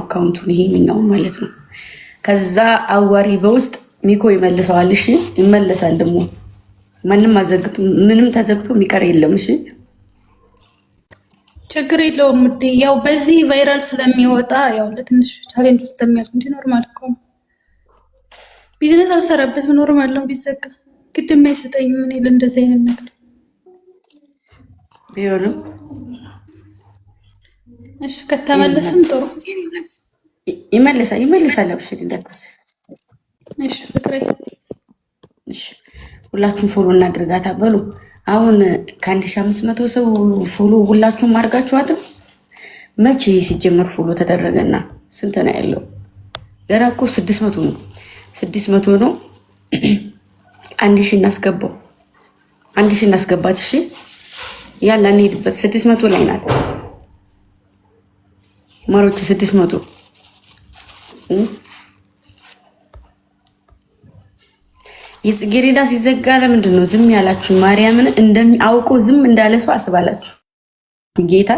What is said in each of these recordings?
አካውንቱን ይሄንኛው ማለት ነው። ከዛ አዋሪ በውስጥ ሚኮ ይመልሰዋል። እሺ ይመለሳል። ደግሞ ማንም አዘግቶ ምንም ተዘግቶ የሚቀር የለም። እሺ ችግር የለውም። ያው በዚህ ቫይራል ስለሚወጣ ያው ለትንሽ ቻሌንጅ ውስጥ የሚያልፍ እንጂ ኖርማል እኮ ነው። ቢዝነስ አልሰራበትም። ኖርማል ነው ቢዘጋ ግድም አይሰጠኝም። ምን ይል እንደዚህ አይነት ነገር ቢሆንም እሺ ከተመለስም ጥሩ ይመልሳል። አብሽሪ እንዳታስቢ። እሺ ፍቅሬ እሺ ሁላችሁም ፎሎ እናድርጋታ በሉ። አሁን ከ1500 ሰው ፎሎ ሁላችሁም አድርጋችኋትም። መቼ ሲጀመር ፎሎ ተደረገና ስንት ነው ያለው? ገና እኮ 600 ነው። 600 ነው። 1000 እናስገባው። 1000 እናስገባት። እሺ ያላ እንሄድበት። 600 ላይ ናት ማሮች 600 የጽጌሬዳ ሲዘጋ ለምንድን ነው ዝም ያላችሁ? ማርያምን እንደሚያውቁ ዝም እንዳለ ሰው አስባላችሁ ጌታ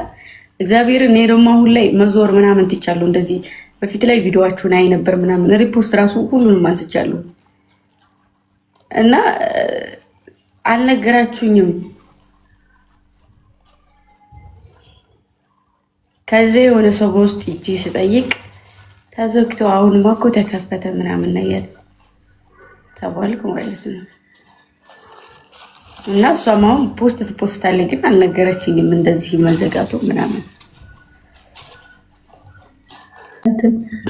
እግዚአብሔር። እኔ ደግሞ አሁን ላይ መዞር ምናምን ትቻለሁ። እንደዚህ በፊት ላይ ቪዲዮዋችሁን አይ ነበር ምናምን ሪፖስት ራሱ ሁሉንም አንስቻለሁ እና አልነገራችሁኝም። ከዚህ የሆነ ሰው በውስጥ እጂ ስጠይቅ ተዘግቶ አሁንማ እኮ ተከፈተ ምናምን ነገር ተባልኩ ማለት ነው። እና እሷም አሁን ፖስት ትፖስታለች ግን አልነገረችኝም እንደዚህ መዘጋቱ ምናምን።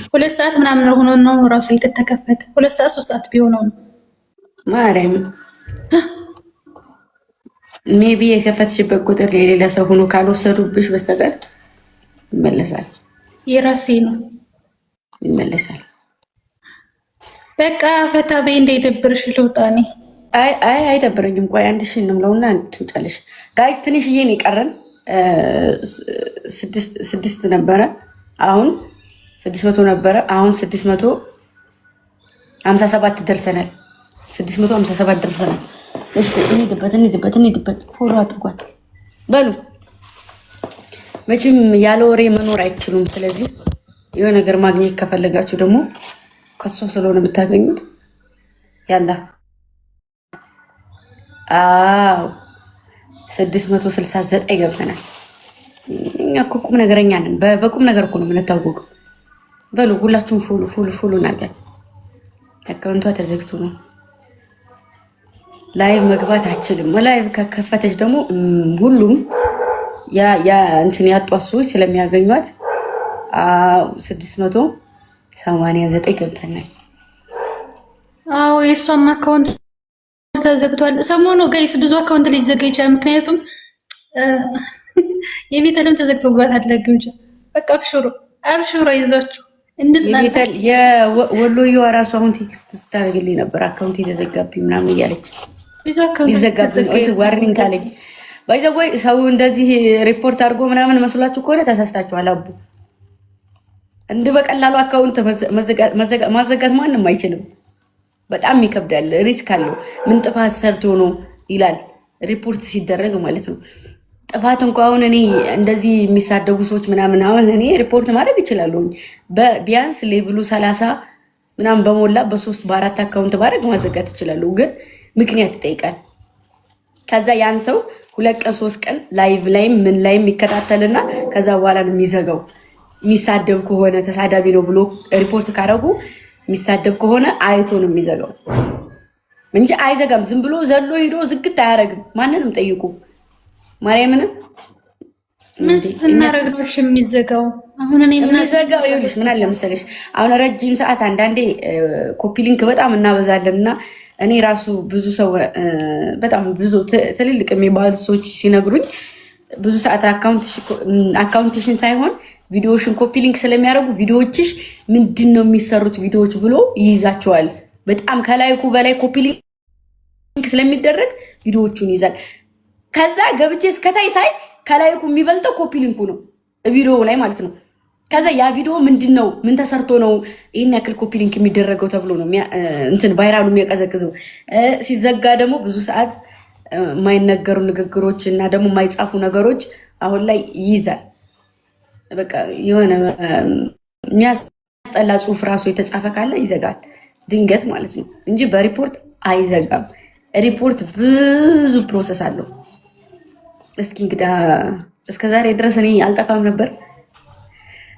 2 ሰዓት ምናምን ሆኖ ነው ራሱ የተከፈተ። 2 ሰዓት 3 ሰዓት ቢሆነው ነው ማርያም። ሜቢ የከፈትሽበት ቁጥር የሌላ ሰው ሆኖ ካልወሰዱብሽ በስተቀር ይመለሳል። የራሴ ነው ይመለሳል። በቃ ፈታ በይ እንዳይደብርሽ ልውጣ። እኔ አይ አይደብረኝም። ቆይ 1000 እንምለውና ትውጫለሽ። ጋይስ ትንሽዬ ነው የቀረን። 6 ነበረ አሁን 600 ነበረ አሁን 657 ደርሰናል። 657 ደርሰናል። እስኪ እንሂድበት። ፎሎ አድርጓት በሉ። መቼም ያለ ወሬ መኖር አይችሉም። ስለዚህ የሆነ ነገር ማግኘት ከፈለጋችሁ ደግሞ ከሷ ስለሆነ የምታገኙት ያላ 669 ገብተናል። እኛ እኮ ቁም ነገረኛ ነን። በቁም ነገር እኮ ነው የምንታወቀው። በሉ ሁላችሁም ፎሎ እናድርጋት። አካውንቷ ተዘግቶ ነው ላይቭ መግባት አችልም። ላይቭ ከከፈተች ደግሞ ሁሉም ያ እንትን ያጧት ሰዎች ስለሚያገኟት 689 ገብተናል። አዎ የእሷም አካውንት ተዘግቷል። ሰሞኑ ጋይስ ብዙ አካውንት ሊዘጋ ይችላል። ምክንያቱም የቤተልም ተዘግቶባት አለግምጃ። በቃ አብሽሮ ይዟችሁ እንድጽናታ። የወሎየዋ ራሱ አሁን ቴክስት ስታደርግልኝ ነበር አካውንት የተዘጋብኝ ምናምን እያለች ብዙ አካውንት ሊዘጋብኝ ዋርኒንግ ካለኝ ባይዘወይ ሰው እንደዚህ ሪፖርት አድርጎ ምናምን መስሏችሁ ከሆነ ተሳስታችኋል። አቡ እንደ በቀላሉ አካውንት ማዘጋት ማንም አይችልም። በጣም ይከብዳል። ሪስክ አለው። ምን ጥፋት ሰርቶ ነው ይላል ሪፖርት ሲደረግ ማለት ነው። ጥፋት እንኳን አሁን እኔ እንደዚህ የሚሳደቡ ሰዎች ምናምን አሁን እኔ ሪፖርት ማድረግ እችላለሁ። ቢያንስ ሌብሉ 30 ምናምን በሞላ በ3 በ4 አካውንት ማድረግ ማዘጋት እችላለሁ። ግን ምክንያት ይጠይቃል። ከዛ ያን ሰው 2 ቀን 3 ቀን ላይቭ ላይም ምን ላይም ይከታተልና ከዛ በኋላ ነው የሚዘጋው። የሚሳደብ ከሆነ ተሳዳቢ ነው ብሎ ሪፖርት ካረጉ የሚሳደብ ከሆነ አይቶ ነው የሚዘጋው እንጂ አይዘጋም። ዝም ብሎ ዘሎ ሄዶ ዝግት አያረግም። ማንንም ጠይቁ። ማርያምን ምን ስናረግ ነው የሚዘጋው? አሁን እኔ የሚዘጋው ይኸውልሽ ምን አለ መሰለሽ፣ አሁን ረጅም ሰዓት አንዳንዴ ኮፒ ሊንክ በጣም እናበዛለንና እኔ ራሱ ብዙ ሰው በጣም ብዙ ትልልቅ የሚባሉ ሰዎች ሲነግሩኝ ብዙ ሰዓት አካውንትሽን ሳይሆን ቪዲዮሽን ኮፒ ሊንክ ስለሚያደርጉ ቪዲዮዎችሽ ምንድነው የሚሰሩት ቪዲዮዎች ብሎ ይይዛቸዋል። በጣም ከላይኩ በላይ ኮፒ ሊንክ ስለሚደረግ ቪዲዮዎቹን ይይዛል። ከዛ ገብቼ እስከታይ ሳይ ከላይኩ የሚበልጠው ኮፒ ሊንኩ ነው ቪዲዮ ላይ ማለት ነው። ከዛ ያ ቪዲዮ ምንድነው ምን ተሰርቶ ነው ይሄን ያክል ኮፒ ሊንክ የሚደረገው ተብሎ ነው እንትን ቫይራሉ የሚያቀዘቅዘው። ሲዘጋ ደግሞ ብዙ ሰዓት የማይነገሩ ንግግሮች እና ደግሞ የማይጻፉ ነገሮች አሁን ላይ ይይዛል። በቃ የሆነ የሚያስጠላ ጽሁፍ ራሱ የተጻፈ ካለ ይዘጋል፣ ድንገት ማለት ነው እንጂ በሪፖርት አይዘጋም። ሪፖርት ብዙ ፕሮሰስ አለው። እስኪ እንግዳ እስከዛሬ ድረስ እኔ አልጠፋም ነበር።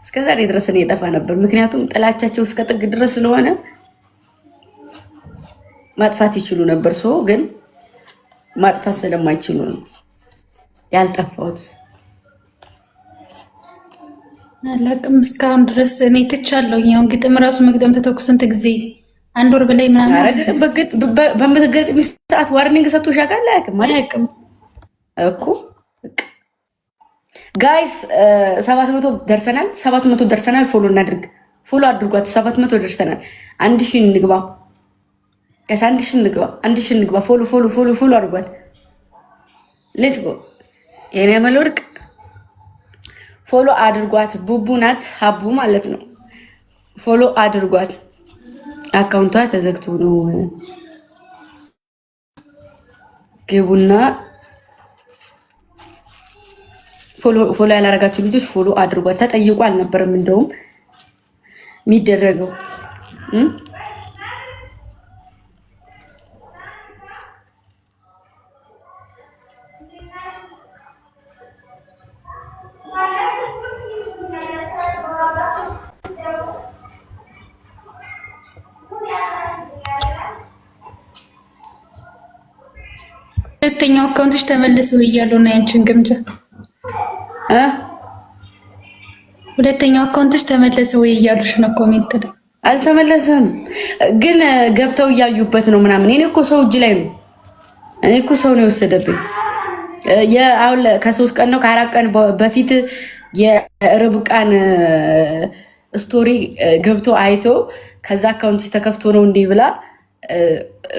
እስከዛሬ ድረስ እኔ የጠፋ ነበር። ምክንያቱም ጥላቻቸው እስከ ጥግ ድረስ ስለሆነ ማጥፋት ይችሉ ነበር። ሰው ግን ማጥፋት ስለማይችሉ ነው ያልጠፋሁት። አላቅም እስካሁን ድረስ እኔ ትቻለሁ። ያው ግጥም ራሱ መግጠም ተተኩ ስንት ጊዜ 1 ወር በላይ ምናምን በምትገጥሚ ሰዓት ዋርኒንግ ሰጥቶሽ ያውቃል? አያውቅም እኮ ጋይስ 700 ደርሰናል። 700 ደርሰናል። ፎሎ እናድርግ። ፎሎ አድርጓት። 700 ደርሰናል። 1000 እንግባ። ከዛ 1000 እንግባ። 1000 እንግባ። ፎሎ ፎሎ ፎሎ ፎሎ አድርጓት። ሌትስ ጎ የኔ መለወርቅ ፎሎ አድርጓት። ቡቡ ናት ሀቡ ማለት ነው። ፎሎ አድርጓት። አካውንቷ ተዘግቶ ነው። ግቡና ፎሎ ያላረጋችሁ ልጆች ፎሎ አድርጓት። ተጠይቆ አልነበረም እንደውም የሚደረገው ሁለተኛው አካውንቶች ተመለሰው እያሉ ነው ያንቺን ግምጃ ሁለተኛው አካውንቶች ተመለሰው እያሉሽ ነው ኮሜንት ላይ። አልተመለሰም ግን ገብተው እያዩበት ነው ምናምን። እኔ እኮ ሰው እጅ ላይ ነው። እኔ እኮ ሰው ነው የወሰደብኝ። አሁን ከ3 ቀን ነው ከ4 ቀን በፊት የርብቃን ስቶሪ ገብቶ አይቶ ከዛ አካውንት ተከፍቶ ነው እንዲህ ብላ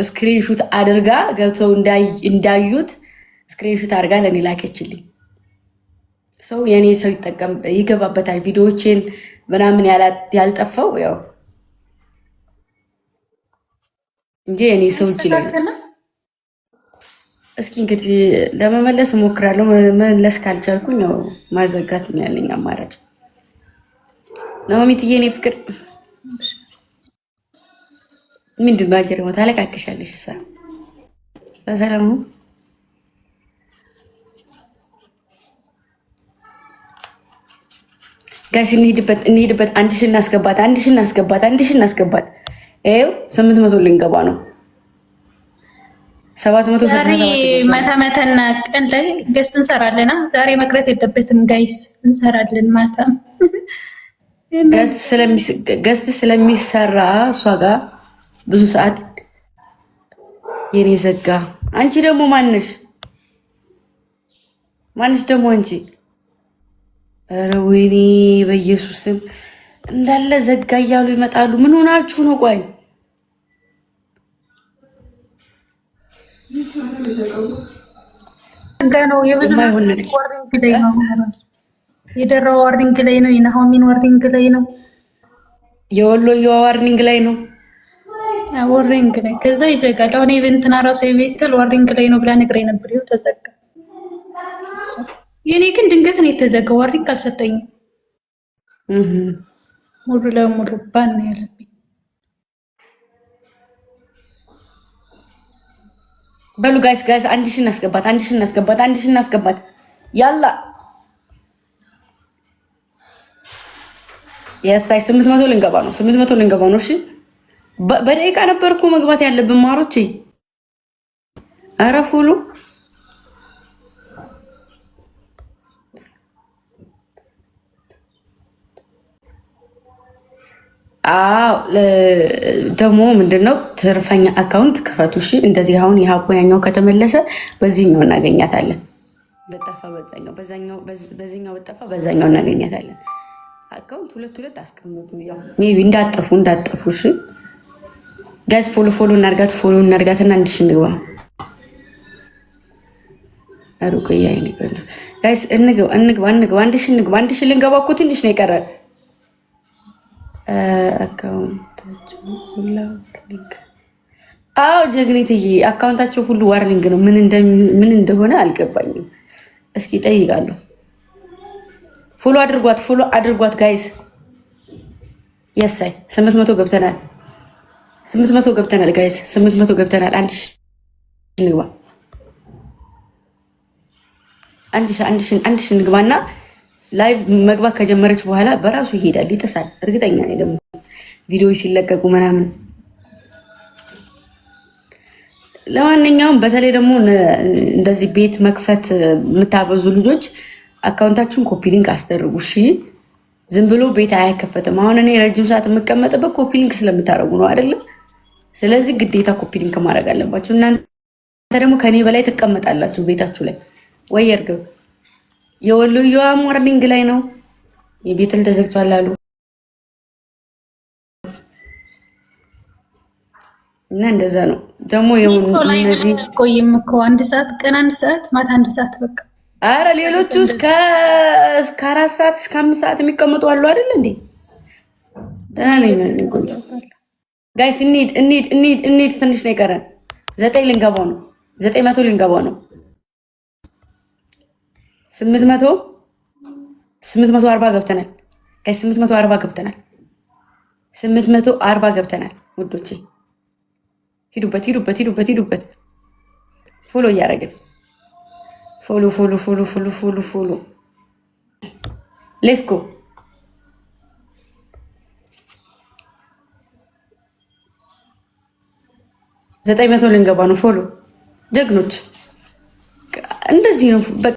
ስክሪንሹት አድርጋ ገብተው እንዳዩት ስክሪንሹት አድርጋ ለኔ ላከችልኝ። ሰው የኔ ሰው ይገባበታል። ቪዲዮዎችን ምናምን ያልጠፋው ያው እንጂ የኔ ሰው እጅ ላይ ነው። እስኪ እንግዲህ ለመመለስ እሞክራለሁ። መመለስ ካልቻልኩኝ ያው ማዘጋት ነው ያለኝ አማራጭ። ናሆሚትዬ የኔ ፍቅር ምንድን ነው አጀር ሞታ ለካከሻለሽ? እሳ በሰላም ነው? ጋይስ እንሂድበት 1000 እናስገባት። 1000 እናስገባት። ይኸው 800 ልንገባ ነው። 700 ዛሬ ማታ ቀን ላይ ገስት እንሰራለን። ዛሬ መቅረት የለበትም ጋይስ፣ እንሰራለን ማታ ገስት ስለሚሰራ እሷ ጋር ብዙ ሰዓት የኔ ዘጋ። አንቺ ደግሞ ማንሽ ደግሞ አንቺ? ኧረ ወይኔ በኢየሱስም እንዳለ ዘጋ እያሉ ይመጣሉ። ምን ሆናችሁ ነው? ቆይ ነው የደራው ዋርኒንግ ላይ ነው። የናሆሚን ዋርኒንግ ላይ ነው። የወሎዬ ዋርኒንግ ላይ ነው። ዋርኒንግ ላይ ከዛ ይዘጋል። አሁን ኢቨንትና ራሱ የቤተል ዋርኒንግ ላይ ነው ብላ ነግረኝ ነበር። ይኸው ተዘጋ። የኔ ግን ድንገት ነው የተዘጋው። ዋርኒንግ አልሰጠኝም። ሙሉ ለሙሉ ባን ነው ያለብኝ። በሉ ጋይስ 1000 እናስገባት። ያላ የሳይ 800 ልንገባ ነው። 800 ልንገባ ነው። እሺ በደቂቃ ነበርኩ መግባት ያለብን ማሮቼ። ኧረ ፎሎ ደግሞ ምንድነው ትርፈኛ አካውንት ክፈቱ። እሺ እንደዚህ አሁን ያኛው ከተመለሰ በዚህኛው እናገኛታለን። በጠፋ በዛኛው በጠፋ በዛኛው እናገኛታለን። አካውንት 2 አስቀምጡ። ያው ሜቢ እንዳጠፉ። እሺ ጋይስ ፎሎ እናርጋትና እንድንግባ አሩቀያ ይነቀል ጋይስ እንግባ 1000 ልንገባ እኮ ትንሽ ነው የቀረን። አካውንታቸው ሁሉ ዋርኒንግ። አዎ ጀግኒትዬ አካውንታቸው ሁሉ ዋርኒንግ ነው። ምን እንደሆነ አልገባኝም። እስኪ ጠይቃለሁ። ፎሎ አድርጓት ጋይስ። የሳይ 800 ገብተናል። 800 ገብተናል ጋይስ 800 ገብተናል። አንድ ሺህ ንግባ። አንድ ሺህ ንግባና ላይቭ መግባት ከጀመረች በኋላ በራሱ ይሄዳል፣ ይጥሳል። እርግጠኛ ነኝ ደግሞ ቪዲዮ ሲለቀቁ ምናምን። ለማንኛውም በተለይ ደግሞ እንደዚህ ቤት መክፈት የምታበዙ ልጆች አካውንታችሁን ኮፒ ሊንክ አስደርጉ እሺ። ዝም ብሎ ቤት አይከፈትም። አሁን እኔ ረጅም ሰዓት የምቀመጥበት ኮፒ ሊንክ ስለምታደርጉ ነው አይደለ? ስለዚህ ግዴታ ኮፒ ሊንክ ማድረግ አለባችሁ። እናንተ ደግሞ ከኔ በላይ ትቀመጣላችሁ ቤታችሁ ላይ። ወይ እርግብ የወሎየዋ ሞርኒንግ ላይ ነው የቤትል ተዘግቷል አሉ እና እንደዛ ነው ደግሞ እነዚህ ቆይም እኮ 1 ሰዓት ቀን 1 ሰዓት ማታ 1 ሰዓት በቃ። አረ ሌሎቹ እስከ 4 ሰዓት እስከ 5 ሰዓት የሚቀመጡ አሉ አይደል እንዴ? ደህና ነኝ ጋይስ። እንሂድ ትንሽ ነው የቀረን። 9 ልንገባው ነው 900 ልንገባው ነው 840 ገብተናል ጋይስ 840 ገብተናል 840 ገብተናል ውዶቼ። ሂዱበት ፎሎ እያደረግን ፎሎ ሌትስ ጎ። ዘጠኝ መቶ ልንገባ ነው። ፎሎ ጀግኖች፣ እንደዚህ ነው በቃ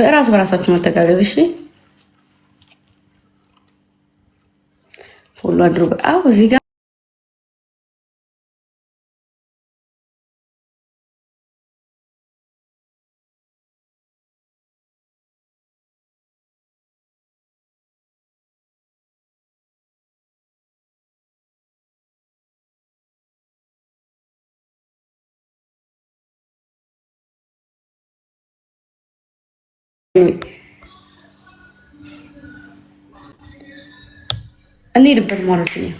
እራስ በራሳችሁ መተጋገዝ። እሺ ፎሎ አድርጉ። አዎ እዚህ ጋር እንሂድበት ማለት ነው።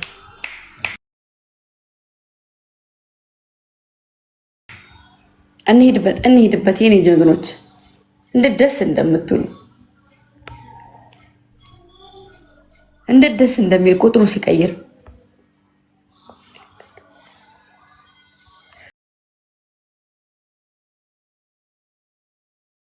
እንሂድበት የኔ ጀግኖች፣ እንዴት ደስ እንደምትሉ እንዴት ደስ እንደሚል ቁጥሩ ሲቀይር